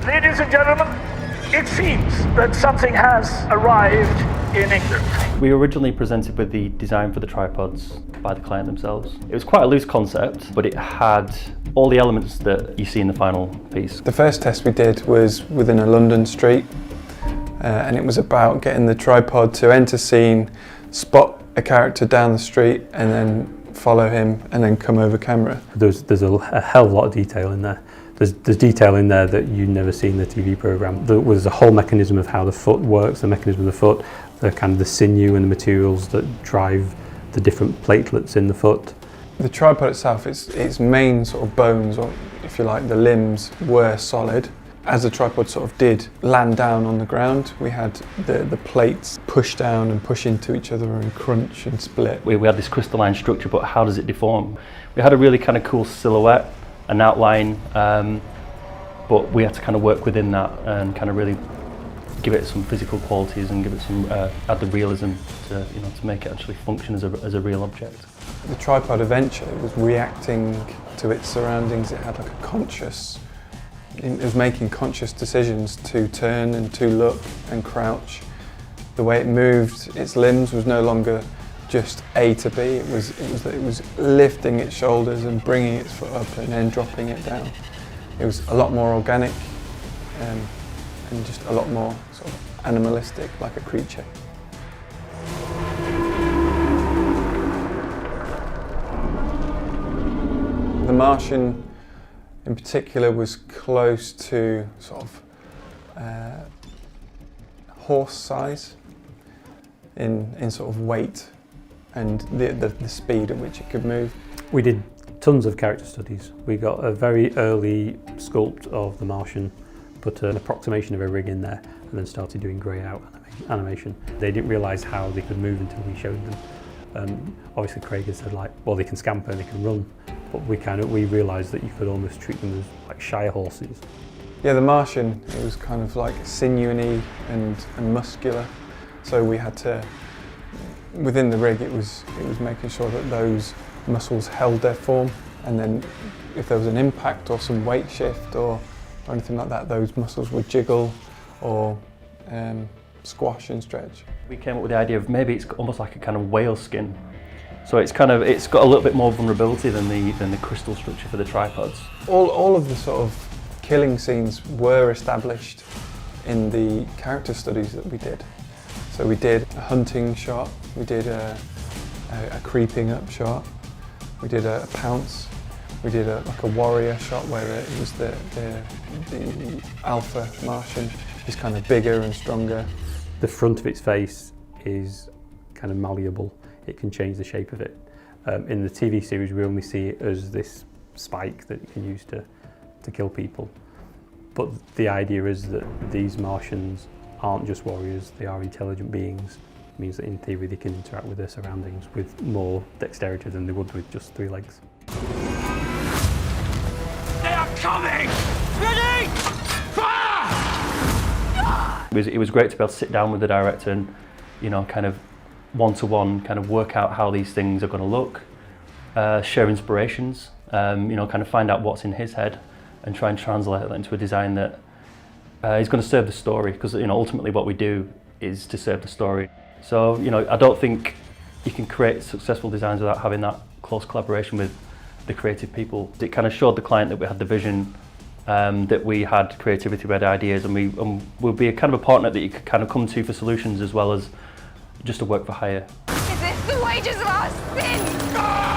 Ladies and gentlemen, it seems that something has arrived in England. We were originally presented with the design for the tripods by the client themselves. It was quite a loose concept, but it had all the elements that you see in the final piece. The first test we did was within a London street, and it was about getting the tripod to enter scene, spot a character down the street, and then follow him, and then come over camera. There's a hell of a lot of detail in there. There's detail in there that you never see in the TV programme. There was a whole mechanism of how the foot works, the mechanism of the foot, the kind of the sinew and the materials that drive the different platelets in the foot. The tripod itself, its main sort of bones, or if you like, the limbs, were solid. As the tripod sort of did land down on the ground, we had the plates push down and push into each other and crunch and split. We had this crystalline structure, but how does it deform? We had a really kind of cool silhouette, an outline, but we had to kind of work within that and kind of really give it some physical qualities and give it some add the realism to to make it actually function as a real object. The tripod eventually was reacting to its surroundings. It had like a conscious. It was making conscious decisions to turn and to look and crouch. The way it moved, its limbs was no longer just A to B. It was lifting its shoulders and bringing its foot up and then dropping it down. It was a lot more organic and just a lot more sort of animalistic, like a creature. The Martian in particular was close to sort of horse size in sort of weight and the speed at which it could move. We did tons of character studies. We got a very early sculpt of the Martian, put an approximation of a rig in there, and then started doing grey out animation. They didn't realise how they could move until we showed them. Obviously Craig had said, like, well, they can scamper and they can run, but we realised that you could almost treat them as like shire horses. Yeah, the Martian, it was kind of like sinewy and muscular, so we had to, within the rig, it was making sure that those muscles held their form, and then if there was an impact or some weight shift or anything like that, those muscles would jiggle or squash and stretch. We came up with the idea of maybe it's almost like a kind of whale skin. So it's got a little bit more vulnerability than the crystal structure for the tripods. All of the sort of killing scenes were established in the character studies that we did. So we did a hunting shot, we did a creeping up shot, we did a pounce, we did like a warrior shot where it was the alpha Martian is kind of bigger and stronger. The front of its face is kind of malleable. It can change the shape of it. In the TV series, we only see it as this spike that you can use to kill people. But the idea is that these Martians aren't just warriors, they are intelligent beings. It means that in theory they can interact with their surroundings with more dexterity than they would with just 3 legs. They are coming! Ready! Fire! It was great to be able to sit down with the director and, kind of one-to-one, kind of work out how these things are going to look, share inspirations, kind of find out what's in his head and try and translate that into a design that is going to serve the story, because ultimately what we do is to serve the story. So I don't think you can create successful designs without having that close collaboration with the creative people. It kind of showed the client that we had the vision, that we had creativity, we had ideas, and we'll be a kind of a partner that you could kind of come to for solutions as well as just to work for hire. Is this the wages of our sin?